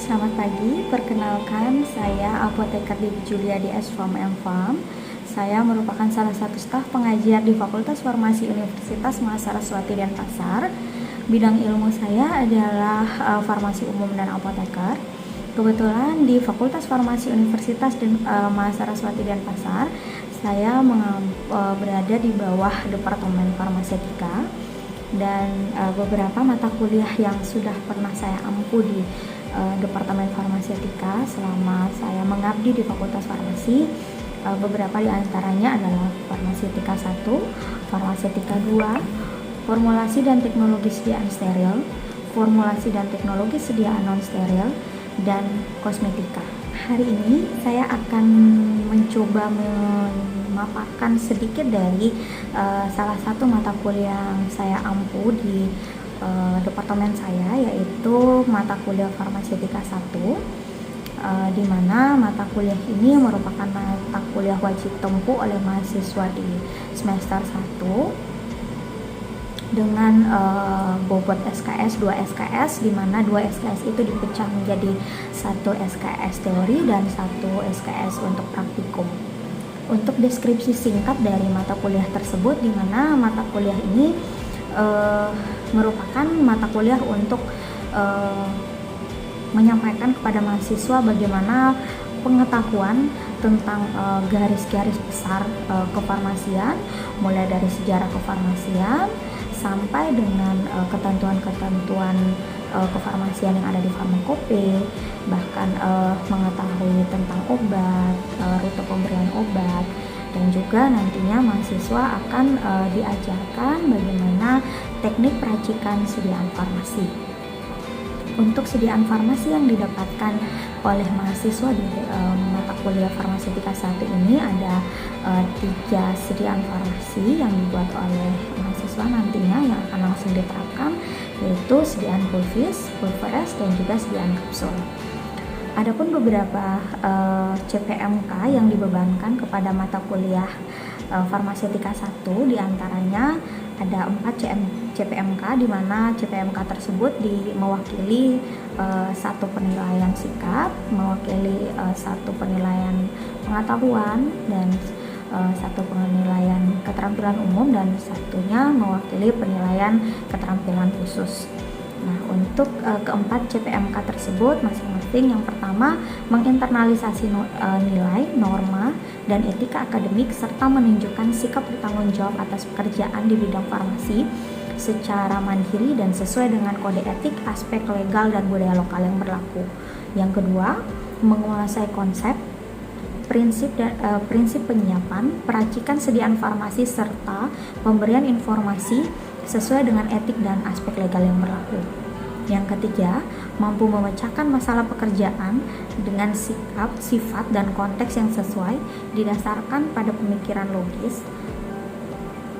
Selamat pagi, perkenalkan saya Apoteker Dewi Julia DS from M-Farm. Saya merupakan salah satu staf pengajar di Fakultas Farmasi Universitas Mahasiswati Denpasar. Bidang ilmu saya adalah farmasi umum dan apoteker. Kebetulan di Fakultas Farmasi Universitas Mahasiswati Denpasar, saya berada di bawah Departemen Farmasetika, dan beberapa mata kuliah yang sudah pernah saya ampu di Departemen Farmasetika selama saya mengabdi di Fakultas Farmasi, beberapa di antaranya adalah Farmasetika 1, Farmasetika 2, Formulasi dan Teknologi Sediaan Steril, Formulasi dan Teknologi Sediaan Non-Steril, dan Kosmetika. Hari ini saya akan mencoba memaparkan sedikit dari salah satu mata kuliah yang saya ampu di departemen saya, yaitu mata kuliah Farmasetika 1, di mana mata kuliah ini merupakan mata kuliah wajib tempuh oleh mahasiswa di semester 1 dengan bobot SKS 2 SKS, di mana 2 SKS itu dipecah menjadi 1 SKS teori dan 1 SKS untuk praktikum. Untuk deskripsi singkat dari mata kuliah tersebut, di mana mata kuliah ini merupakan mata kuliah untuk menyampaikan kepada mahasiswa bagaimana pengetahuan tentang garis-garis besar kefarmasian, mulai dari sejarah kefarmasian sampai dengan ketentuan-ketentuan kefarmasian yang ada di farmakope, bahkan mengetahui tentang obat, rute pemberian obat, dan juga nantinya mahasiswa akan diajarkan bagaimana teknik peracikan sediaan farmasi. Untuk sediaan farmasi yang didapatkan oleh mahasiswa di mata kuliah Farmasetika 1 ini ada 3 sediaan farmasi yang dibuat oleh mahasiswa nantinya yang akan langsung diterapkan, yaitu sediaan pulvis, pulveres, dan juga sediaan kapsul. Adapun beberapa CPMK yang dibebankan kepada mata kuliah Farmasetika 1, diantaranya ada 4 CPMK, di mana CPMK tersebut mewakili 1 penilaian sikap, mewakili 1 penilaian pengetahuan, dan 1 penilaian keterampilan umum, dan satunya mewakili penilaian keterampilan khusus. Nah, untuk keempat CPMK tersebut masing-masing, yang pertama menginternalisasi nilai, norma, dan etika akademik serta menunjukkan sikap bertanggung jawab atas pekerjaan di bidang farmasi secara mandiri dan sesuai dengan kode etik, aspek legal, dan budaya lokal yang berlaku. Yang kedua, menguasai konsep, prinsip penyiapan, peracikan sediaan farmasi serta pemberian informasi sesuai dengan etik dan aspek legal yang berlaku. Yang ketiga, mampu memecahkan masalah pekerjaan dengan sikap, sifat, dan konteks yang sesuai, didasarkan pada pemikiran logis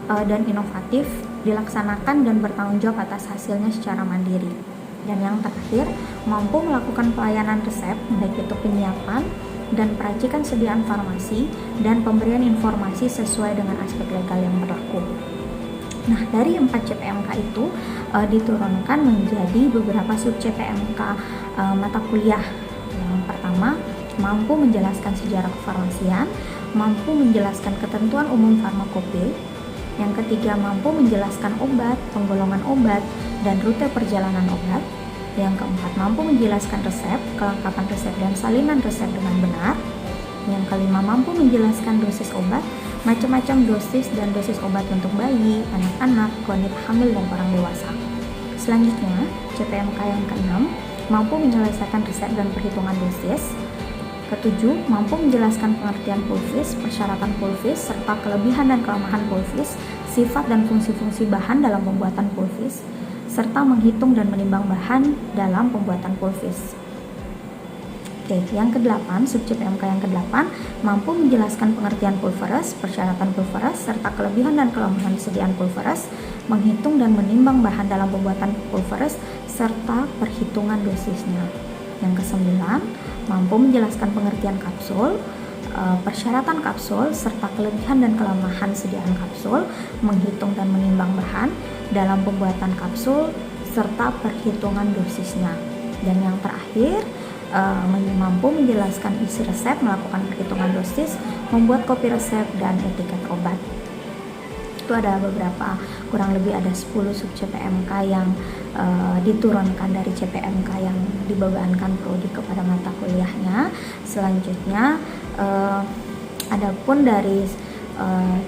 dan inovatif, dilaksanakan dan bertanggung jawab atas hasilnya secara mandiri. Dan yang terakhir, mampu melakukan pelayanan resep, baik itu penyiapan dan peracikan sediaan farmasi dan pemberian informasi sesuai dengan aspek legal yang berlaku. Nah, dari 4 CPMK itu diturunkan menjadi beberapa sub CPMK mata kuliah. Yang pertama, mampu menjelaskan sejarah kefarmasian, mampu menjelaskan ketentuan umum farmakope. Yang ketiga, mampu menjelaskan obat, penggolongan obat, dan rute perjalanan obat. Yang keempat, mampu menjelaskan resep, kelengkapan resep, dan salinan resep dengan benar. Yang kelima, mampu menjelaskan dosis obat, macam-macam dosis dan dosis obat untuk bayi, anak-anak, wanita hamil, dan orang dewasa. Selanjutnya, CPMK yang keenam, mampu menyelesaikan resep dan perhitungan dosis. Ketujuh, mampu menjelaskan pengertian pulvis, persyaratan pulvis, serta kelebihan dan kelemahan pulvis, sifat dan fungsi-fungsi bahan dalam pembuatan pulvis, serta menghitung dan menimbang bahan dalam pembuatan pulvis. Oke, yang ke-8, sub CPMK yang ke-8, mampu menjelaskan pengertian pulveres, persyaratan pulveres, serta kelebihan dan kelemahan sediaan pulveres, menghitung dan menimbang bahan dalam pembuatan pulveres, serta perhitungan dosisnya. Yang ke-9, mampu menjelaskan pengertian kapsul, persyaratan kapsul, serta kelebihan dan kelemahan sediaan kapsul, menghitung dan menimbang bahan dalam pembuatan kapsul, serta perhitungan dosisnya. Dan yang terakhir, mampu menjelaskan isi resep, melakukan perhitungan dosis, membuat kopi resep, dan etiket obat. Itu ada beberapa, kurang lebih ada 10 sub CPMK yang diturunkan dari CPMK yang dibebankan prodi kepada mata kuliahnya. Selanjutnya adapun dari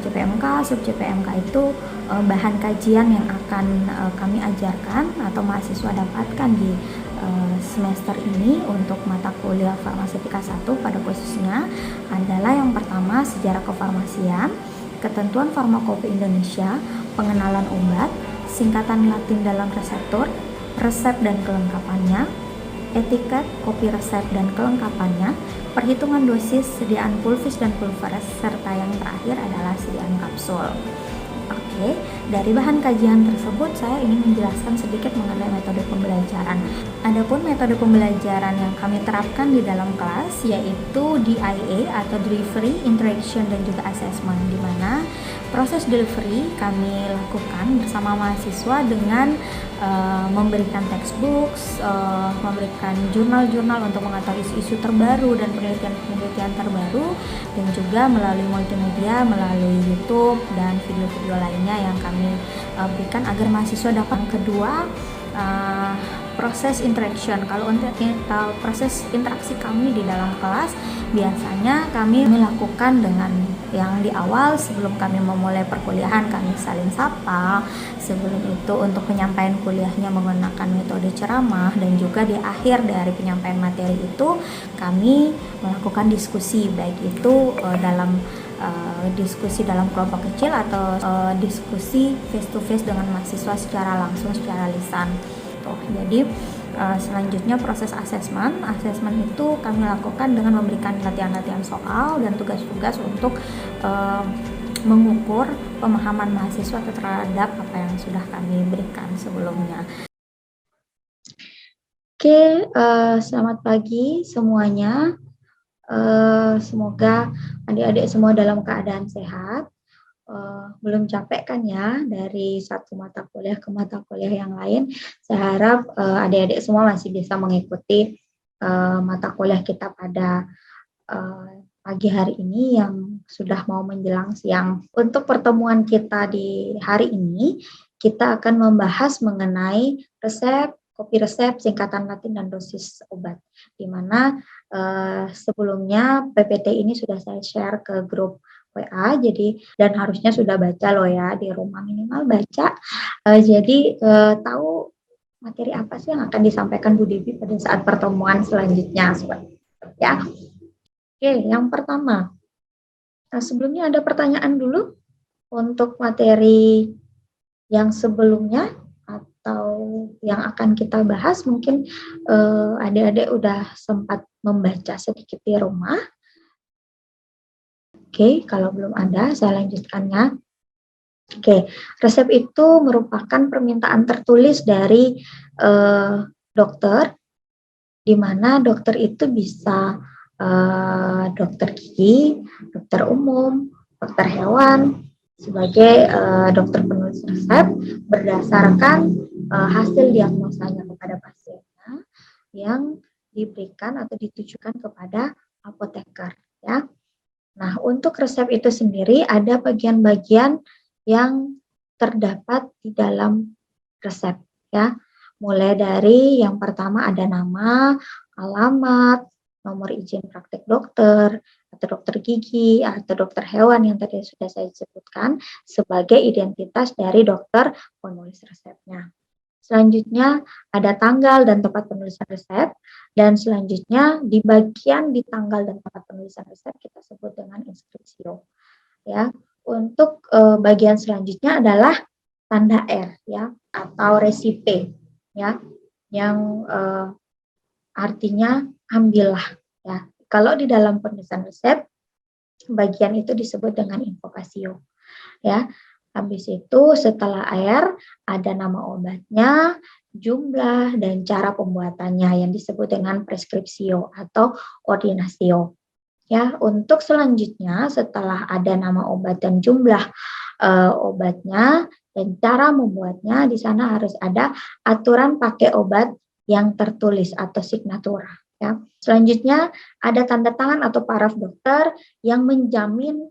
CPMK, sub CPMK itu bahan kajian yang akan kami ajarkan atau mahasiswa dapatkan di semester ini untuk mata kuliah farmaseutika 1 pada khususnya adalah yang pertama sejarah kefarmasian, ketentuan farmakope Indonesia, pengenalan obat, singkatan Latin dalam reseptur, resep dan kelengkapannya, etiket, kopi resep dan kelengkapannya, perhitungan dosis, sediaan pulvis dan pulveres, serta yang terakhir adalah sediaan kapsul. Oke, dari bahan kajian tersebut saya ingin menjelaskan sedikit mengenai metode pembelajaran. Adapun metode pembelajaran yang kami terapkan di dalam kelas yaitu DIA atau Delivery, Interaction, dan juga Assessment, di mana proses delivery kami lakukan bersama mahasiswa dengan memberikan textbooks, memberikan jurnal-jurnal untuk mengetahui isu-isu terbaru dan penelitian-penelitian terbaru, dan juga melalui multimedia, melalui YouTube dan video-video lainnya yang kami berikan agar mahasiswa dapat. Kedua, proses interaction. Kalau untuk proses interaksi kami di dalam kelas, biasanya kami melakukan dengan yang di awal sebelum kami memulai perkuliahan kami saling sapa. Sebelum itu untuk penyampaian kuliahnya menggunakan metode ceramah, dan juga di akhir dari penyampaian materi itu kami melakukan diskusi, baik itu dalam diskusi dalam kelompok kecil atau diskusi face to face dengan mahasiswa secara langsung, secara lisan. Jadi selanjutnya proses asesmen itu kami lakukan dengan memberikan latihan-latihan soal dan tugas-tugas untuk mengukur pemahaman mahasiswa terhadap apa yang sudah kami berikan sebelumnya. Oke, selamat pagi semuanya. Semoga adik-adik semua dalam keadaan sehat. Belum capek kan ya dari satu mata kuliah ke mata kuliah yang lain. Saya harap adik-adik semua masih bisa mengikuti mata kuliah kita pada pagi hari ini yang sudah mau menjelang siang. Untuk pertemuan kita di hari ini, kita akan membahas mengenai resep, kopi resep, singkatan Latin, dan dosis obat. Di mana sebelumnya PPT ini sudah saya share ke grup WA, jadi dan harusnya sudah baca loh ya, di rumah minimal baca. Jadi tahu materi apa sih yang akan disampaikan Bu Devi pada saat pertemuan selanjutnya, ya. Oke, yang pertama, sebelumnya ada pertanyaan dulu untuk materi yang sebelumnya atau yang akan kita bahas. Mungkin adik-adik udah sempat membaca sedikit di rumah. Oke, kalau belum ada, saya lanjutkannya. Oke, resep itu merupakan permintaan tertulis dari dokter, di mana dokter itu bisa dokter gigi, dokter umum, dokter hewan, sebagai dokter penulis resep berdasarkan hasil diagnosanya kepada pasiennya yang diberikan atau ditujukan kepada apoteker, ya. Nah, untuk resep itu sendiri ada bagian-bagian yang terdapat di dalam resep, ya. Mulai dari yang pertama ada nama, alamat, nomor izin praktek dokter, atau dokter gigi, atau dokter hewan yang tadi sudah saya sebutkan sebagai identitas dari dokter penulis resepnya. Selanjutnya ada tanggal dan tempat penulisan resep, dan selanjutnya di bagian di tanggal dan tempat penulisan resep kita sebut dengan inskripsio. Ya, untuk bagian selanjutnya adalah tanda R, ya, atau resipe, ya, yang artinya ambillah, ya. Kalau di dalam penulisan resep, bagian itu disebut dengan invokasio, ya. Habis itu setelah R ada nama obatnya, jumlah, dan cara pembuatannya yang disebut dengan preskripsio atau ordinasio. Ya, untuk selanjutnya setelah ada nama obat dan jumlah obatnya dan cara membuatnya, di sana harus ada aturan pakai obat yang tertulis atau signatura, ya. Selanjutnya ada tanda tangan atau paraf dokter yang menjamin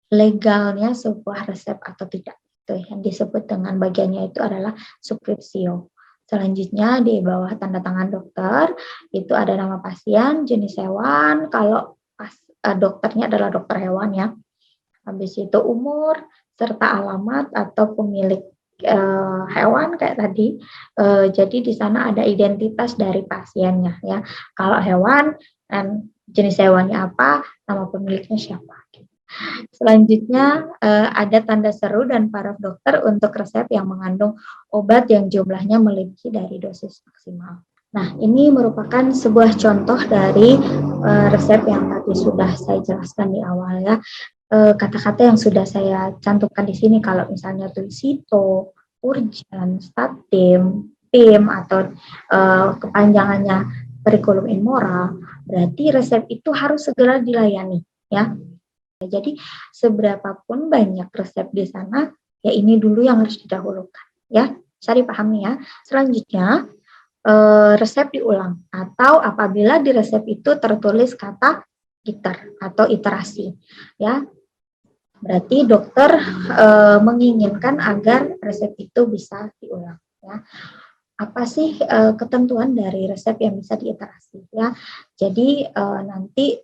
legalnya sebuah resep atau tidak. Itu yang disebut dengan bagiannya itu adalah subscriptio. Selanjutnya di bawah tanda tangan dokter itu ada nama pasien, jenis hewan, kalau dokternya adalah dokter hewan ya. Habis itu umur serta alamat atau pemilik hewan kayak tadi. Jadi di sana ada identitas dari pasiennya ya. Kalau hewan dan jenis hewannya apa, nama pemiliknya siapa. Selanjutnya ada tanda seru dan paraf dokter untuk resep yang mengandung obat yang jumlahnya melebihi dari dosis maksimal. Nah, ini merupakan sebuah contoh dari resep yang tadi sudah saya jelaskan di awal ya. Kata-kata yang sudah saya cantumkan di sini kalau misalnya Tulsito, Urjan, Statim, PIM atau kepanjangannya Periculum in Mora, berarti resep itu harus segera dilayani ya. Jadi seberapapun banyak resep di sana, ya ini dulu yang harus didahulukan ya. Bisa dipahami ya. Selanjutnya resep diulang atau apabila di resep itu tertulis kata iter atau iterasi ya. Berarti dokter menginginkan agar resep itu bisa diulang ya. Apa sih ketentuan dari resep yang bisa diiterasi ya. Jadi nanti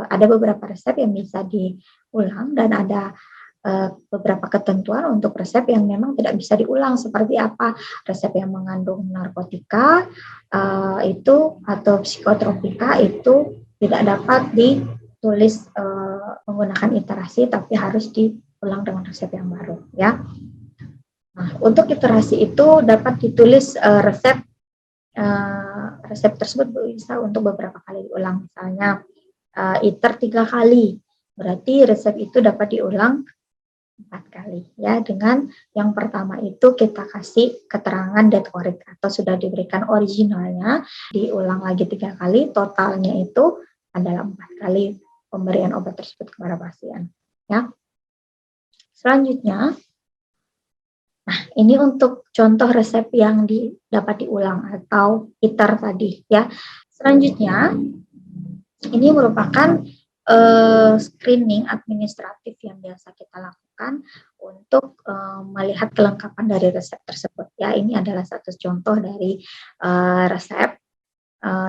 ada beberapa resep yang bisa diulang dan ada beberapa ketentuan untuk resep yang memang tidak bisa diulang, seperti apa resep yang mengandung narkotika itu atau psikotropika itu tidak dapat ditulis menggunakan iterasi, tapi harus diulang dengan resep yang baru ya. Nah, untuk iterasi itu dapat ditulis resep tersebut bisa untuk beberapa kali diulang, misalnya iter 3 kali, berarti resep itu dapat diulang 4 kali ya. Dengan yang pertama itu kita kasih keterangan det orig atau sudah diberikan originalnya, diulang lagi 3 kali, totalnya itu adalah 4 kali pemberian obat tersebut kepada pasien ya. Selanjutnya, nah ini untuk contoh resep yang dapat diulang atau iter tadi ya. Selanjutnya ini merupakan screening administratif yang biasa kita lakukan untuk melihat kelengkapan dari resep tersebut ya. Ini adalah satu contoh dari resep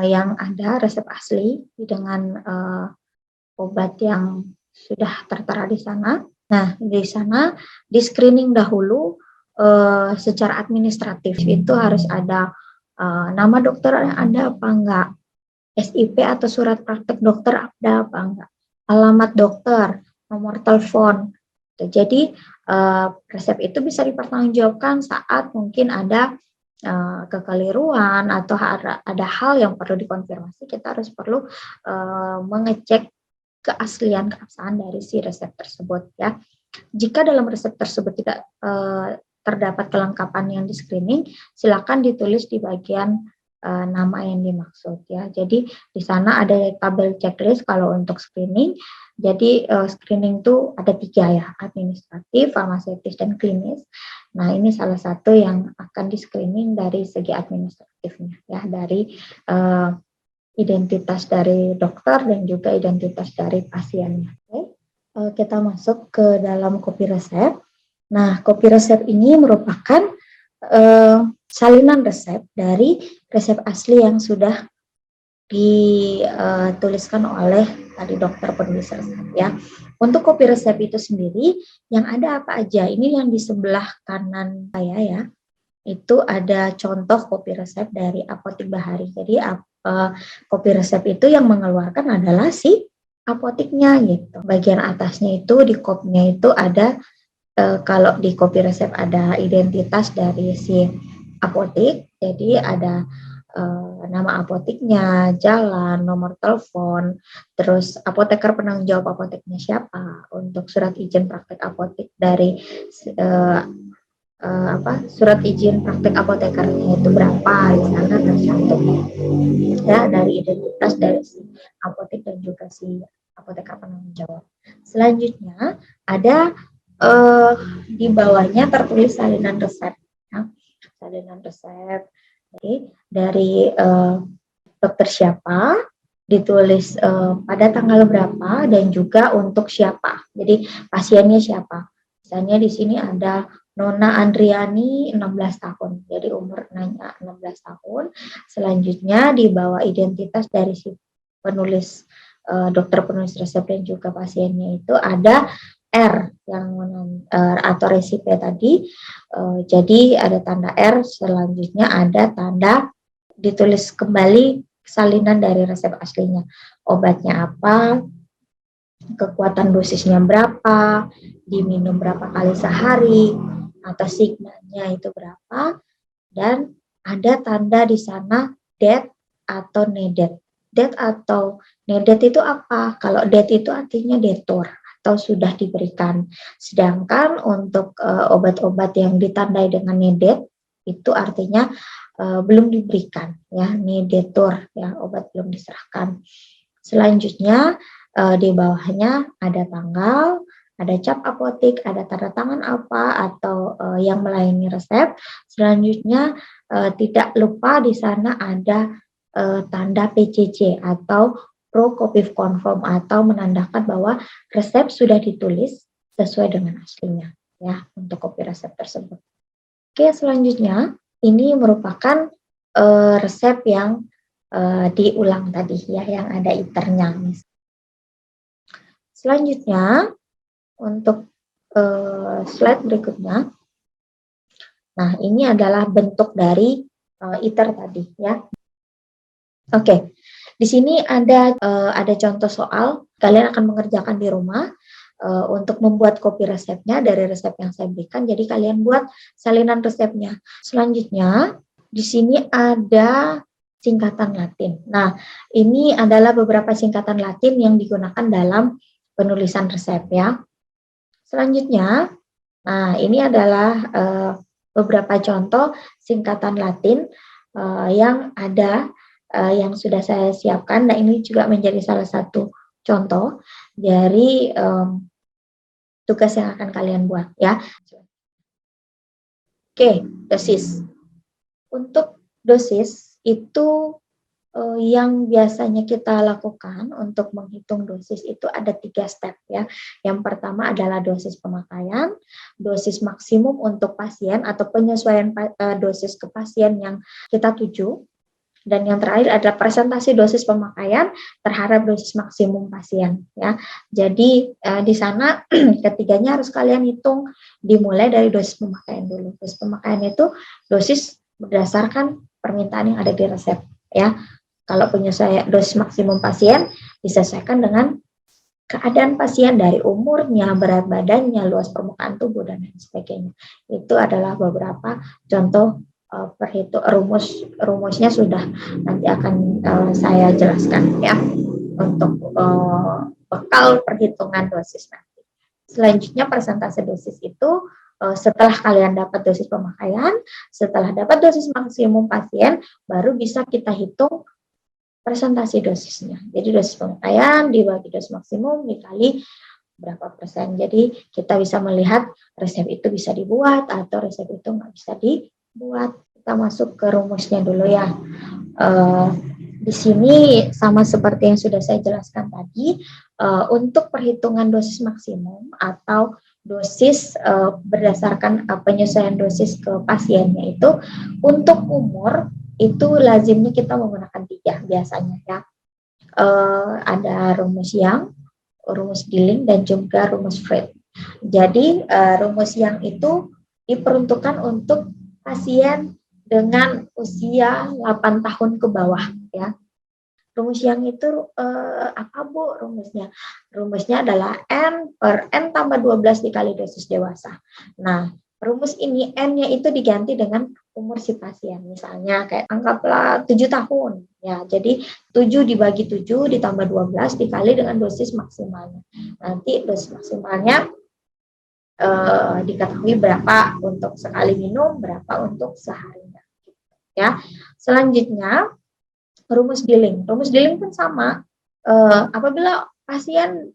yang ada, resep asli dengan obat yang sudah tertera di sana. Nah, di sana di screening dahulu secara administratif itu harus ada nama dokter ada apa enggak, SIP atau surat praktek dokter ada apa enggak, alamat dokter, nomor telepon. Jadi resep itu bisa dipertanggungjawabkan saat mungkin ada kekeliruan atau ada hal yang perlu dikonfirmasi, kita harus perlu mengecek keabsahan dari si resep tersebut ya. Jika dalam resep tersebut tidak terdapat kelengkapan yang di screening, silakan ditulis di bagian nama yang dimaksud ya. Jadi di sana ada tabel checklist kalau untuk screening. Jadi screening itu ada 3 ya, administratif, farmaseutis, dan klinis. Nah ini salah satu yang akan di screening dari segi administratifnya ya, dari identitas dari dokter dan juga identitas dari pasiennya. Oke. Kita masuk ke dalam kopi resep. Nah kopi resep ini merupakan salinan resep dari resep asli yang sudah dituliskan oleh tadi dokter penulis resep ya. Untuk kopi resep itu sendiri yang ada apa aja? Ini yang di sebelah kanan saya ya. Itu ada contoh kopi resep dari Apotik Bahari. Jadi kopi resep itu yang mengeluarkan adalah si apotiknya gitu. Bagian atasnya itu di kopnya itu ada kalau di kopi resep ada identitas dari si apotik, jadi ada nama apotiknya, jalan, nomor telepon, terus apoteker penanggung jawab apoteknya siapa, untuk surat izin praktek apotek dari surat izin praktek apotekernya itu berapa, di sana tercantum ya dari identitas dari si apotek dan juga si apoteker penanggung jawab. Selanjutnya ada di bawahnya tertulis salinan resep ya. Salinan resep. Jadi dari dokter siapa, ditulis pada tanggal berapa, dan juga untuk siapa. Jadi pasiennya siapa. Misalnya di sini ada Nona Andriani 16 tahun. Jadi umur nanya 16 tahun. Selanjutnya di bawah identitas dari si penulis, dokter penulis resep dan juga pasiennya itu ada R yang atau resipe tadi. Jadi ada tanda R, selanjutnya ada tanda ditulis kembali salinan dari resep aslinya. Obatnya apa, kekuatan dosisnya berapa, diminum berapa kali sehari, atau signalnya itu berapa, dan ada tanda di sana date atau nedet. Date atau nedet itu apa? Kalau date itu artinya detur atau sudah diberikan. Sedangkan untuk obat-obat yang ditandai dengan nedet itu artinya belum diberikan, ya, nedetur, ya, obat belum diserahkan. Selanjutnya di bawahnya ada tanggal, ada cap apotik, ada tanda tangan apa atau yang melayani resep. Selanjutnya tidak lupa di sana ada tanda PCC atau Pro Copy Confirm atau menandakan bahwa resep sudah ditulis sesuai dengan aslinya, ya, untuk kopi resep tersebut. Oke, selanjutnya ini merupakan resep yang diulang tadi, ya, yang ada iternya. Selanjutnya untuk slide berikutnya. Nah, ini adalah bentuk dari iter tadi, ya. Oke, di sini ada contoh soal. Kalian akan mengerjakan di rumah untuk membuat kopi resepnya dari resep yang saya berikan. Jadi kalian buat salinan resepnya. Selanjutnya di sini ada singkatan Latin. Nah, ini adalah beberapa singkatan Latin yang digunakan dalam penulisan resep, ya. Selanjutnya, nah, ini adalah beberapa contoh singkatan Latin yang ada, yang sudah saya siapkan. Nah, ini juga menjadi salah satu contoh dari tugas yang akan kalian buat, ya. Oke, dosis. Untuk dosis itu yang biasanya kita lakukan untuk menghitung dosis itu ada 3 step, ya. Yang pertama adalah dosis pemakaian, dosis maksimum untuk pasien atau penyesuaian dosis ke pasien yang kita tuju, dan yang terakhir adalah presentasi dosis pemakaian terhadap dosis maksimum pasien, ya. Jadi di sana ketiganya harus kalian hitung dimulai dari dosis pemakaian dulu. Dosis pemakaian itu dosis berdasarkan permintaan yang ada di resep, ya. Kalau penyesuaian dosis maksimum pasien disesuaikan dengan keadaan pasien dari umurnya, berat badannya, luas permukaan tubuh, dan lain sebagainya. Itu adalah beberapa contoh rumusnya sudah nanti akan saya jelaskan, ya, untuk bekal perhitungan dosis nanti. Selanjutnya presentasi dosis itu setelah kalian dapat dosis pemakaian, setelah dapat dosis maksimum pasien, baru bisa kita hitung presentasi dosisnya. Jadi dosis pemakaian dibagi dosis maksimum dikali berapa persen. Jadi kita bisa melihat resep itu bisa dibuat atau resep itu nggak bisa dibuat. Kita masuk ke rumusnya dulu, ya. Di sini sama seperti yang sudah saya jelaskan tadi, untuk perhitungan dosis maksimum atau dosis berdasarkan penyesuaian dosis ke pasiennya itu untuk umur itu lazimnya kita menggunakan 3 biasanya, ya. Ada rumus Young, rumus Gilling, dan juga rumus Freud. Jadi rumus Young itu diperuntukkan untuk pasien dengan usia 8 tahun ke bawah, ya. Rumus Young itu apa, Bu, rumusnya? Rumusnya adalah N per N tambah 12 dikali dosis dewasa. Nah, rumus ini N-nya itu diganti dengan umur si pasien. Misalnya kayak anggaplah 7 tahun. Ya, jadi 7 dibagi 7 ditambah 12 dikali dengan dosis maksimalnya. Nanti dosis maksimalnya diketahui berapa untuk sekali minum, berapa untuk seharinya. Ya. Selanjutnya rumus Gilling. Rumus Gilling pun sama. Apabila pasien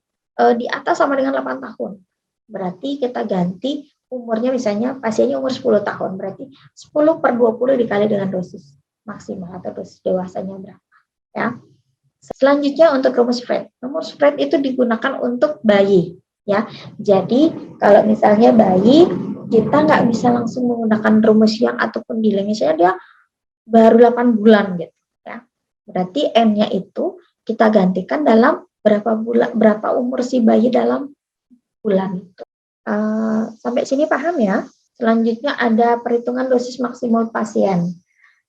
di atas sama dengan 8 tahun, berarti kita ganti umurnya, misalnya pasiennya umur 10 tahun, berarti 10 per 20 dikali dengan dosis maksimal atau dosis dewasanya berapa. ya. Selanjutnya untuk rumus Fred. Rumus Fred itu digunakan untuk bayi, ya. Jadi kalau misalnya bayi, kita nggak bisa langsung menggunakan rumus yang ataupun delay. Misalnya dia baru 8 bulan gitu, ya. Berarti N-nya itu kita gantikan dalam berapa bulan, berapa umur si bayi dalam bulan. Sampai sini paham ya? Selanjutnya ada perhitungan dosis maksimal pasien,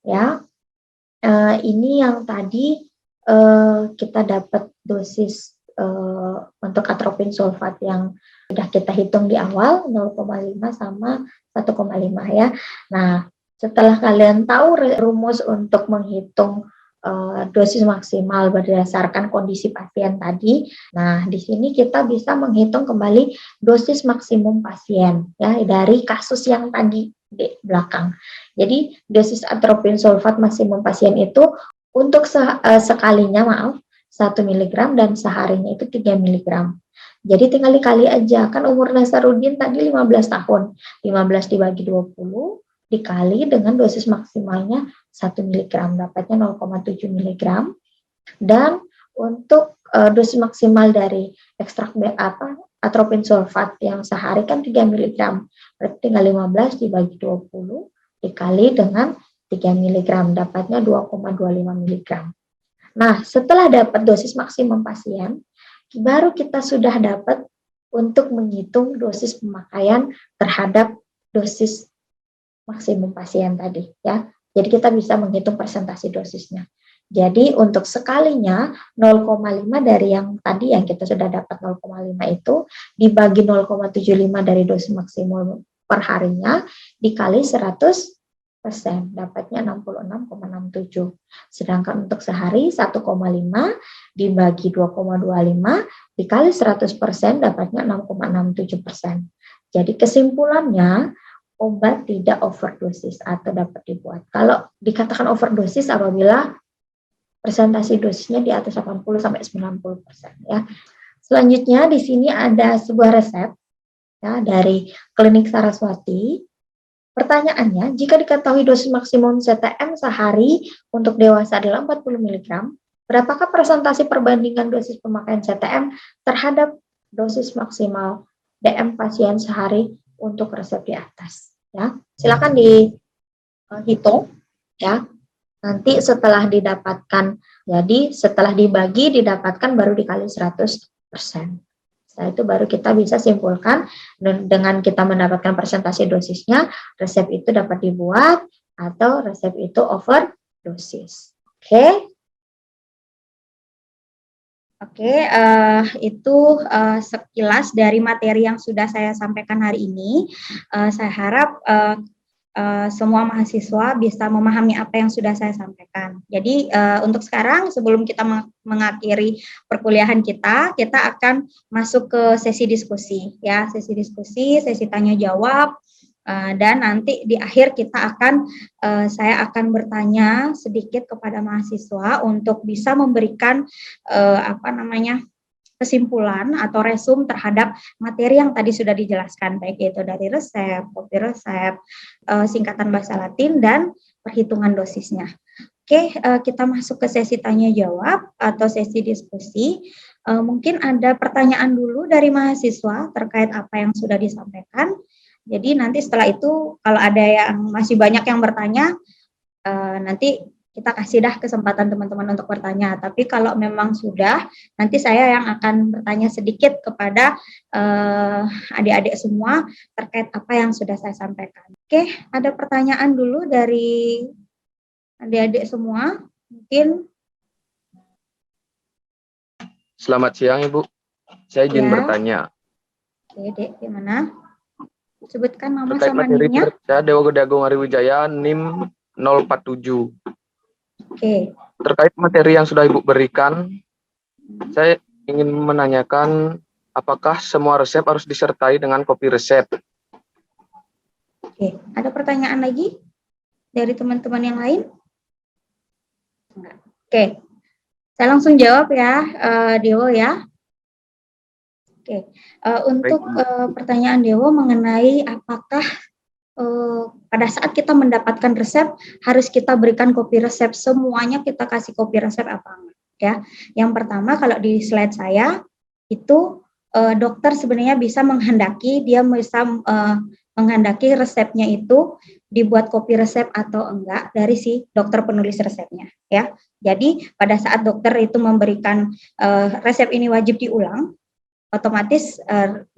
ya. Ini yang tadi kita dapat dosis untuk atropin sulfat yang sudah kita hitung di awal 0,5 sama 1,5 ya. Nah, setelah kalian tahu rumus untuk menghitung dosis maksimal berdasarkan kondisi pasien tadi, nah di sini kita bisa menghitung kembali dosis maksimum pasien ya dari kasus yang tadi di belakang. Jadi dosis atropin sulfat maksimum pasien itu untuk sekalinya 1 mg dan seharinya itu 3 mg. Jadi tinggal dikali aja, kan umur Nasarudin tadi 15 tahun. 15 dibagi 20 dikali dengan dosis maksimalnya 1 mg, dapatnya 0,7 mg. Dan untuk dosis maksimal dari ekstrak atropin sulfat yang sehari kan 3 mg. Berarti tinggal 15 dibagi 20 dikali dengan 3 mg, dapatnya 2,25 mg. Nah, setelah dapat dosis maksimum pasien, baru kita sudah dapat untuk menghitung dosis pemakaian terhadap dosis maksimum pasien tadi, ya. Jadi kita bisa menghitung persentase dosisnya. Jadi untuk sekalinya 0,5 dari yang tadi yang kita sudah dapat 0,5 itu dibagi 0,75 dari dosis maksimum per harinya dikali 100%, dapatnya 66,67. Sedangkan untuk sehari 1,5 dibagi 2,25 dikali 100% dapatnya 6,67%. Jadi kesimpulannya obat tidak overdosis atau dapat dibuat. Kalau dikatakan overdosis apabila presentasi dosisnya di atas 80-90% ya. Selanjutnya di sini ada sebuah resep ya dari Klinik Saraswati. Pertanyaannya, jika diketahui dosis maksimum CTM sehari untuk dewasa adalah 40 mg, berapakah persentase perbandingan dosis pemakaian CTM terhadap dosis maksimal DM pasien sehari untuk resep di atas? Ya, silakan dihitung ya. Nanti setelah didapatkan, jadi setelah dibagi didapatkan baru dikali 100%. Setelah itu baru kita bisa simpulkan dengan kita mendapatkan persentase dosisnya, resep itu dapat dibuat atau resep itu overdosis. Oke. Oke, itu sekilas dari materi yang sudah saya sampaikan hari ini. Saya harap semua mahasiswa bisa memahami apa yang sudah saya sampaikan. Jadi untuk sekarang sebelum kita mengakhiri perkuliahan kita akan masuk ke sesi diskusi ya, sesi tanya jawab dan nanti di akhir saya akan bertanya sedikit kepada mahasiswa untuk bisa memberikan kesimpulan atau resum terhadap materi yang tadi sudah dijelaskan, baik itu dari resep, kopi resep, singkatan bahasa Latin, dan perhitungan dosisnya. Oke, kita masuk ke sesi tanya jawab atau sesi diskusi. Mungkin ada pertanyaan dulu dari mahasiswa terkait apa yang sudah disampaikan. Jadi nanti setelah itu kalau ada yang masih banyak yang bertanya, nanti kita kasih kesempatan teman-teman untuk bertanya. Tapi kalau memang sudah, nanti saya yang akan bertanya sedikit kepada adik-adik semua terkait apa yang sudah saya sampaikan. Oke, ada pertanyaan dulu dari adik-adik semua. Mungkin. Selamat siang, Ibu. Saya izin bertanya. Oke, Dek, gimana? Sebutkan nama terkait sama materi NIM-nya. Saya Dewa Gedagung Ariwijaya, NIM 047. Oke. Terkait materi yang sudah Ibu berikan, saya ingin menanyakan apakah semua resep harus disertai dengan kopi resep? Oke, ada pertanyaan lagi dari teman-teman yang lain? Enggak. Oke, saya langsung jawab ya, Dewo ya. Oke, untuk pertanyaan Dewo mengenai apakah pada saat kita mendapatkan resep harus kita berikan kopi resep, semuanya kita kasih kopi resep apa enggak ya. Yang pertama kalau di slide saya itu dokter sebenarnya bisa menghendaki, dia bisa menghendaki resepnya itu dibuat kopi resep atau enggak dari si dokter penulis resepnya ya. Jadi pada saat dokter itu memberikan resep ini wajib diulang, otomatis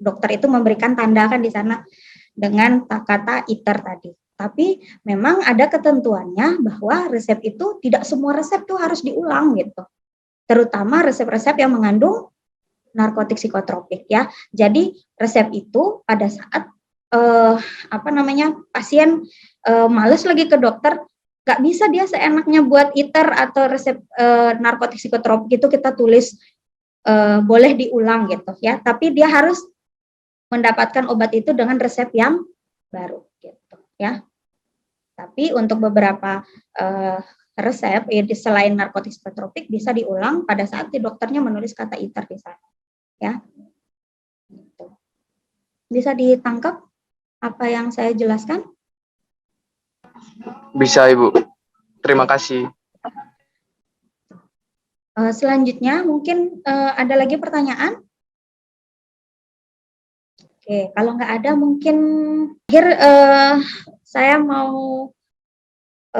dokter itu memberikan tanda kan di sana dengan kata iter tadi. Tapi memang ada ketentuannya bahwa resep itu tidak semua resep tuh harus diulang gitu. Terutama resep-resep yang mengandung narkotik psikotropik ya. Jadi resep itu pada saat pasien males lagi ke dokter, nggak bisa dia seenaknya buat iter atau resep narkotik psikotropik itu kita tulis boleh diulang gitu ya. Tapi dia harus mendapatkan obat itu dengan resep yang baru gitu ya. Tapi untuk beberapa resep selain narkotik psikotropik bisa diulang pada saat dokternya menulis kata iter di sana ya. Gitu. Bisa ditangkap apa yang saya jelaskan? Bisa Ibu. Terima kasih. Selanjutnya mungkin ada lagi pertanyaan? Oke, kalau nggak ada mungkin saya mau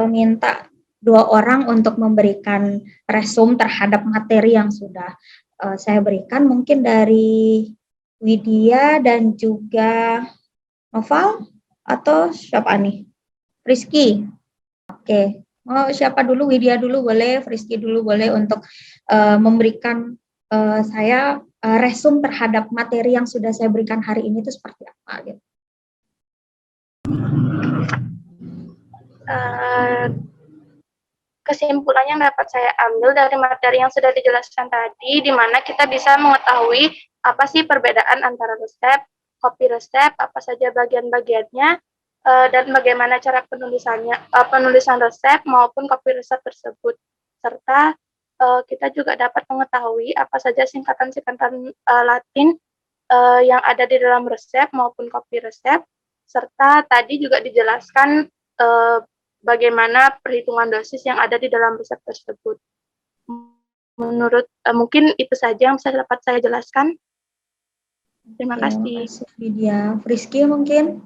minta 2 orang untuk memberikan resume terhadap materi yang sudah saya berikan, mungkin dari Widya dan juga Noval atau siapa nih? Rizky. Oke, mau siapa dulu? Widya dulu boleh, Rizky dulu boleh untuk memberikan saya resume terhadap materi yang sudah saya berikan hari ini itu seperti apa gitu. Kesimpulannya yang dapat saya ambil dari materi yang sudah dijelaskan tadi, di mana kita bisa mengetahui apa sih perbedaan antara resep, kopi resep, apa saja bagian-bagiannya, dan bagaimana cara penulisan resep maupun kopi resep tersebut, serta kita juga dapat mengetahui apa saja singkatan-singkatan Latin yang ada di dalam resep maupun kopi resep, serta tadi juga dijelaskan bagaimana perhitungan dosis yang ada di dalam resep tersebut. Menurut mungkin itu saja yang dapat saya jelaskan. Terima kasih. Widya, Rizky mungkin.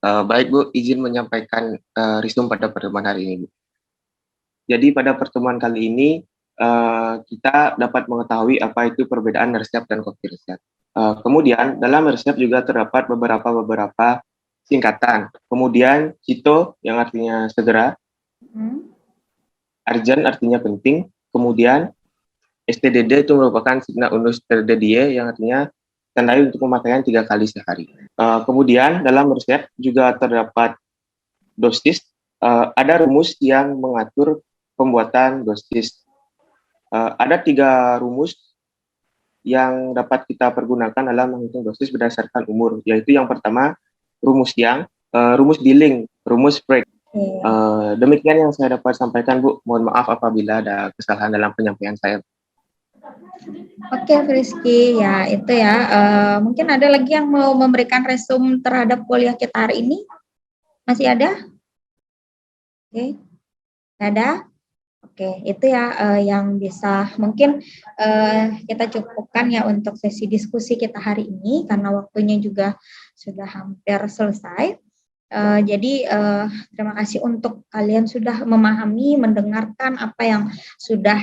Baik Bu, izin menyampaikan resume pada pertemuan hari ini Bu. Jadi pada pertemuan kali ini kita dapat mengetahui apa itu perbedaan resep dan kopi resep. Kemudian dalam resep juga terdapat beberapa singkatan. Kemudian CITO yang artinya segera, urgent artinya penting. Kemudian STDD itu merupakan signa unus terdedie yang artinya tandai untuk pemakaian 3 kali sehari. Kemudian dalam resep juga terdapat dosis. Ada rumus yang mengatur pembuatan dosis. Ada 3 rumus yang dapat kita pergunakan dalam menghitung dosis berdasarkan umur, yaitu yang pertama rumus Young, rumus Dilling, rumus Sprague. Demikian yang saya dapat sampaikan Bu. Mohon maaf apabila ada kesalahan dalam penyampaian saya. Oke, Rizky, ya itu ya. Mungkin ada lagi yang mau memberikan resume terhadap kuliah kita hari ini? Masih ada? Oke, ada? Oke, itu ya yang bisa mungkin kita cukupkan ya untuk sesi diskusi kita hari ini karena waktunya juga sudah hampir selesai. Jadi terima kasih untuk kalian sudah memahami, mendengarkan apa yang sudah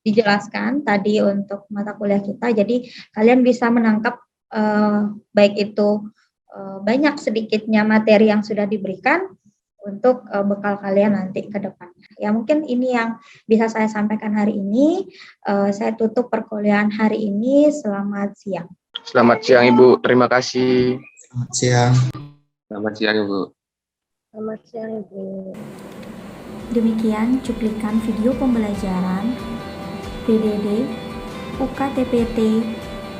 dijelaskan tadi untuk mata kuliah kita. Jadi kalian bisa menangkap baik itu banyak sedikitnya materi yang sudah diberikan untuk bekal kalian nanti ke depannya. Ya mungkin ini yang bisa saya sampaikan hari ini. Saya tutup perkuliahan hari ini. Selamat siang. Selamat siang Ibu, terima kasih. Selamat siang. Selamat siang Ibu. Selamat siang Ibu. Demikian cuplikan video pembelajaran PDD UKTPT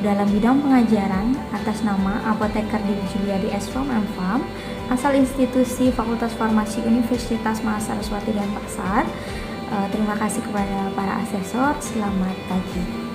dalam bidang pengajaran atas nama Apoteker Dwi Juliadi S.Pharm M.Pharm asal institusi Fakultas Farmasi Universitas Mahasiswati Denpasar. Terima kasih kepada para asesor. Selamat pagi.